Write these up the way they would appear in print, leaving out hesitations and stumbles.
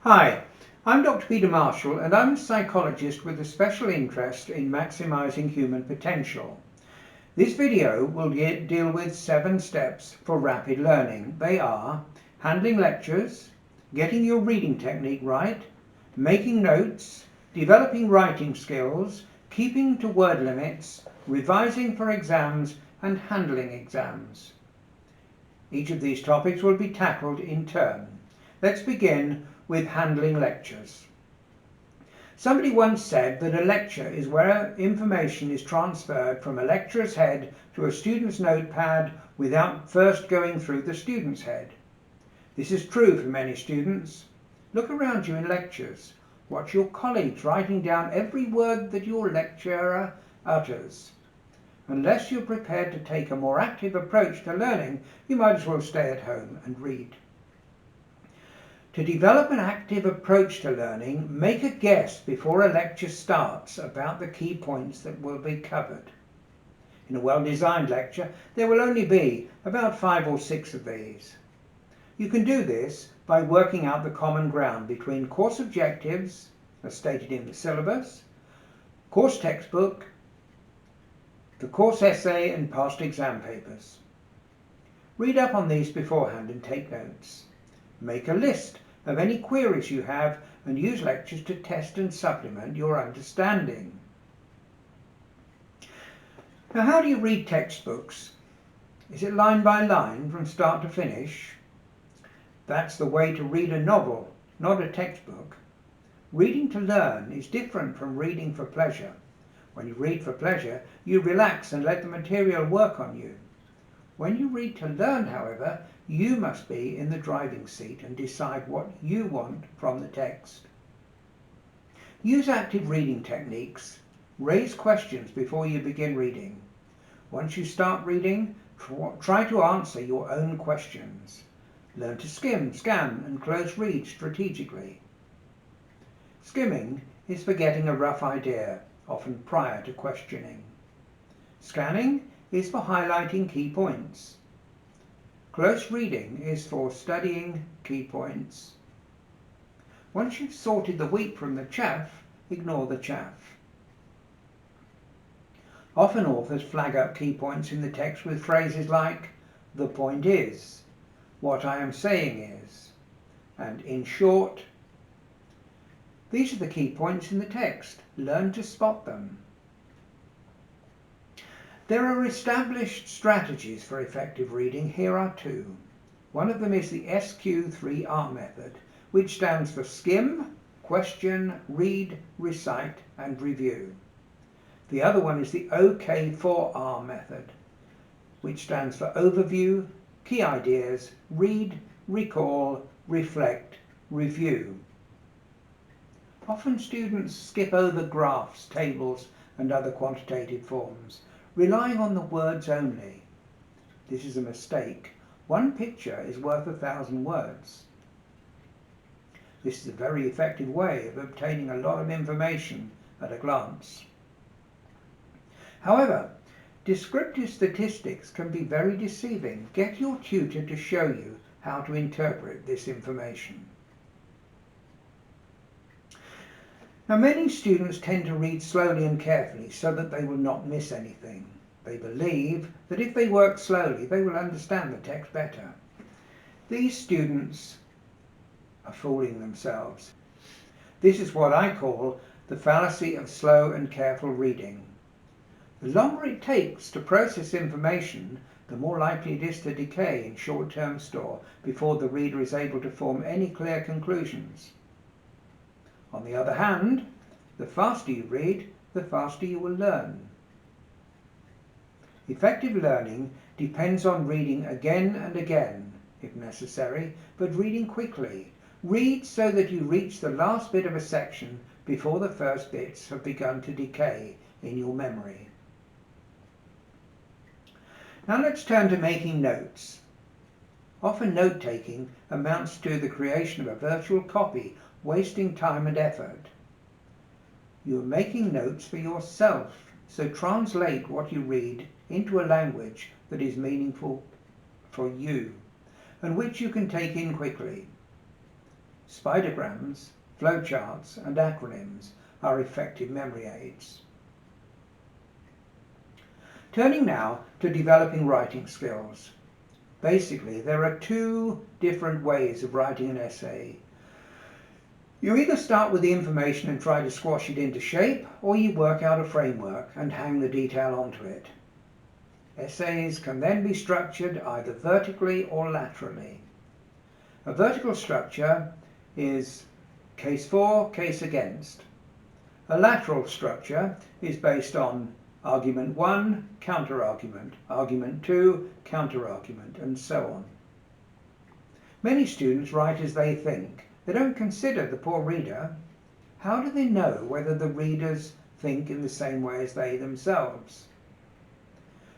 Hi, I'm Dr. Peter Marshall and I'm a psychologist with a special interest in maximising human potential. This video will deal with 7 steps for rapid learning. They are handling lectures, getting your reading technique right, making notes, developing writing skills, keeping to word limits, revising for exams and handling exams. Each of these topics will be tackled in turn. Let's begin with handling lectures. Somebody once said that a lecture is where information is transferred from a lecturer's head to a student's notepad without first going through the student's head. This is true for many students. Look around you in lectures. Watch your colleagues writing down every word that your lecturer utters. Unless you're prepared to take a more active approach to learning, you might as well stay at home and read. To develop an active approach to learning, make a guess before a lecture starts about the key points that will be covered. In a well-designed lecture, there will only be about 5 or 6 of these. You can do this by working out the common ground between course objectives, as stated in the syllabus, course textbook, the course essay and past exam papers. Read up on these beforehand and take notes. Make a list of any queries you have and use lectures to test and supplement your understanding. Now, how do you read textbooks? Is it line by line from start to finish? That's the way to read a novel, not a textbook. Reading to learn is different from reading for pleasure. When you read for pleasure, you relax and let the material work on you. When you read to learn, however, you must be in the driving seat and decide what you want from the text. Use active reading techniques. Raise questions before you begin reading. Once you start reading, try to answer your own questions. Learn to skim, scan, and close read strategically. Skimming is for getting a rough idea, often prior to questioning. Scanning is for highlighting key points. Close reading is for studying key points. Once you've sorted the wheat from the chaff, ignore the chaff. Often authors flag up key points in the text with phrases like, "the point is," "what I am saying is," and "in short." These are the key points in the text. Learn to spot them. There are established strategies for effective reading. Here are 2. One of them is the SQ3R method, which stands for skim, question, read, recite, and review. The other one is the OK4R method, which stands for overview, key ideas, read, recall, reflect, review. Often students skip over graphs, tables, and other quantitative forms, relying on the words only. This is a mistake. One picture is worth 1,000 words. This is a very effective way of obtaining a lot of information at a glance. However, descriptive statistics can be very deceiving. Get your tutor to show you how to interpret this information. Now, many students tend to read slowly and carefully so that they will not miss anything. They believe that if they work slowly, they will understand the text better. These students are fooling themselves. This is what I call the fallacy of slow and careful reading. The longer it takes to process information, the more likely it is to decay in short-term store before the reader is able to form any clear conclusions. On the other hand, the faster you read, the faster you will learn. Effective learning depends on reading again and again, if necessary, but reading quickly. Read so that you reach the last bit of a section before the first bits have begun to decay in your memory. Now let's turn to making notes. Often note-taking amounts to the creation of a virtual copy, wasting time and effort. You are making notes for yourself, so translate what you read into a language that is meaningful for you and which you can take in quickly. Spidergrams, flowcharts and acronyms are effective memory aids. Turning now to developing writing skills. Basically, there are two different ways of writing an essay. You either start with the information and try to squash it into shape, or you work out a framework and hang the detail onto it. Essays can then be structured either vertically or laterally. A vertical structure is case for, case against. A lateral structure is based on argument 1, counter-argument, argument 2, counter-argument, and so on. Many students write as they think. They don't consider the poor reader. How do they know whether the readers think in the same way as they themselves?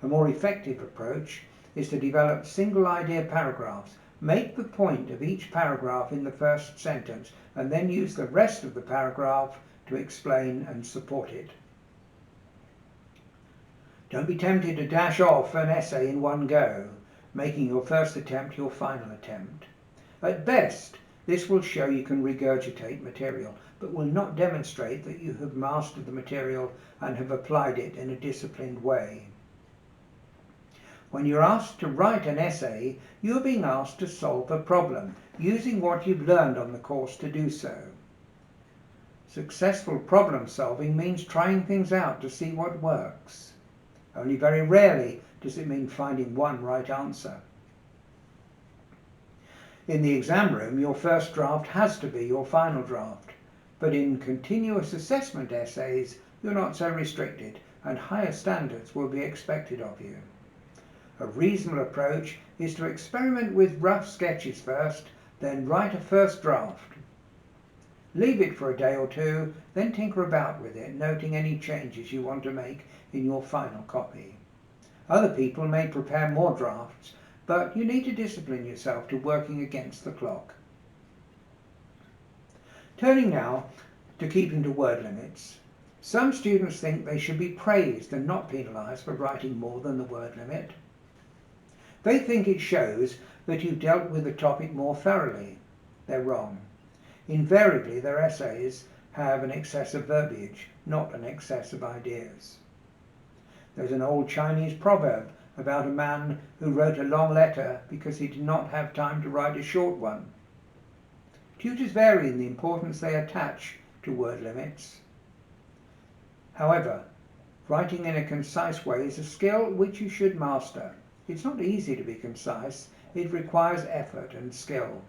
A more effective approach is to develop single-idea paragraphs. Make the point of each paragraph in the first sentence, and then use the rest of the paragraph to explain and support it. Don't be tempted to dash off an essay in one go, making your first attempt your final attempt. At best, this will show you can regurgitate material, but will not demonstrate that you have mastered the material and have applied it in a disciplined way. When you're asked to write an essay, you're being asked to solve a problem, using what you've learned on the course to do so. Successful problem solving means trying things out to see what works. Only very rarely does it mean finding one right answer. In the exam room, your first draft has to be your final draft, but in continuous assessment essays, you're not so restricted, and higher standards will be expected of you. A reasonable approach is to experiment with rough sketches first, then write a first draft. Leave it for a day or two, then tinker about with it, noting any changes you want to make in your final copy. Other people may prepare more drafts, but you need to discipline yourself to working against the clock. Turning now to keeping to word limits. Some students think they should be praised and not penalised for writing more than the word limit. They think it shows that you've dealt with the topic more thoroughly. They're wrong. Invariably, their essays have an excess of verbiage, not an excess of ideas. There's an old Chinese proverb about a man who wrote a long letter because he did not have time to write a short one. Tutors vary in the importance they attach to word limits. However, writing in a concise way is a skill which you should master. It's not easy to be concise. It requires effort and skill.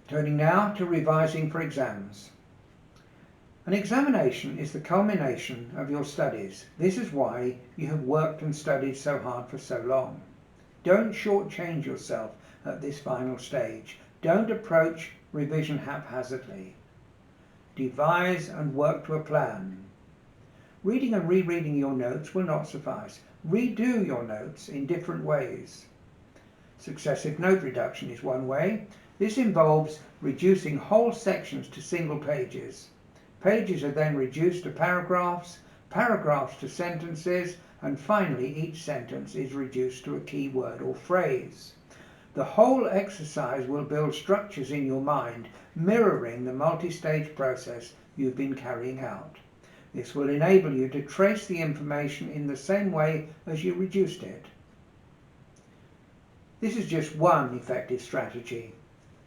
Turning now to revising for exams. An examination is the culmination of your studies. This is why you have worked and studied so hard for so long. Don't shortchange yourself at this final stage. Don't approach revision haphazardly. Devise and work to a plan. Reading and rereading your notes will not suffice. Redo your notes in different ways. Successive note reduction is one way. This involves reducing whole sections to single pages. Pages are then reduced to paragraphs, paragraphs to sentences, and finally each sentence is reduced to a key word or phrase. The whole exercise will build structures in your mind, mirroring the multi-stage process you've been carrying out. This will enable you to trace the information in the same way as you reduced it. This is just one effective strategy.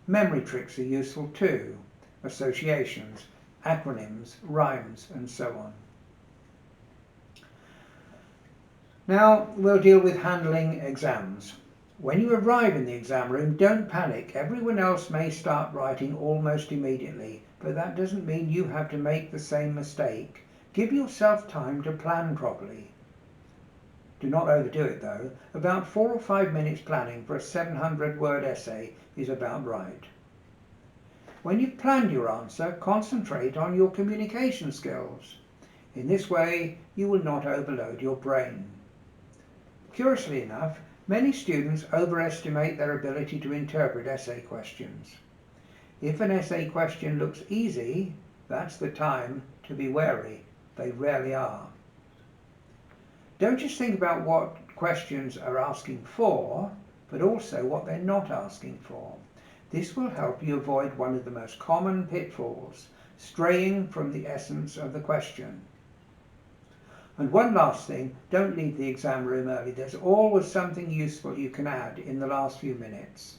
Memory tricks are useful too. Associations, acronyms, rhymes, and so on. Now we'll deal with handling exams. When you arrive in the exam room, don't panic. Everyone else may start writing almost immediately, but that doesn't mean you have to make the same mistake. Give yourself time to plan properly. Do not overdo it though. About 4 or 5 minutes planning for a 700-word essay is about right. When you've planned your answer, concentrate on your communication skills. In this way, you will not overload your brain. Curiously enough, many students overestimate their ability to interpret essay questions. If an essay question looks easy, that's the time to be wary. They rarely are. Don't just think about what questions are asking for, but also what they're not asking for. This will help you avoid one of the most common pitfalls, straying from the essence of the question. And one last thing, don't leave the exam room early. There's always something useful you can add in the last few minutes.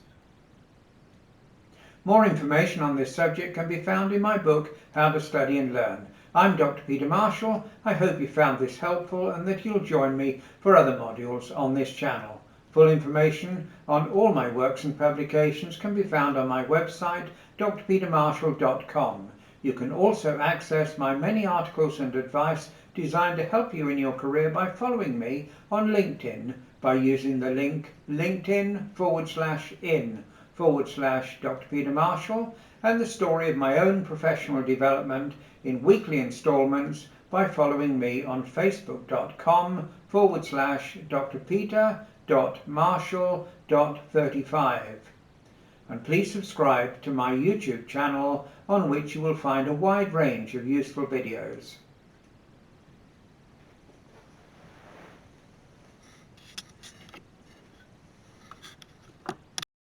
More information on this subject can be found in my book, How to Study and Learn. I'm Dr. Peter Marshall. I hope you found this helpful and that you'll join me for other modules on this channel. Full information on all my works and publications can be found on my website, drpetermarshall.com. You can also access my many articles and advice designed to help you in your career by following me on LinkedIn by using the link linkedin/in/Dr. Peter Marshall, and the story of my own professional development in weekly installments by following me on facebook.com/drpeter.marshall.35. And please subscribe to my YouTube channel, on which you will find a wide range of useful videos.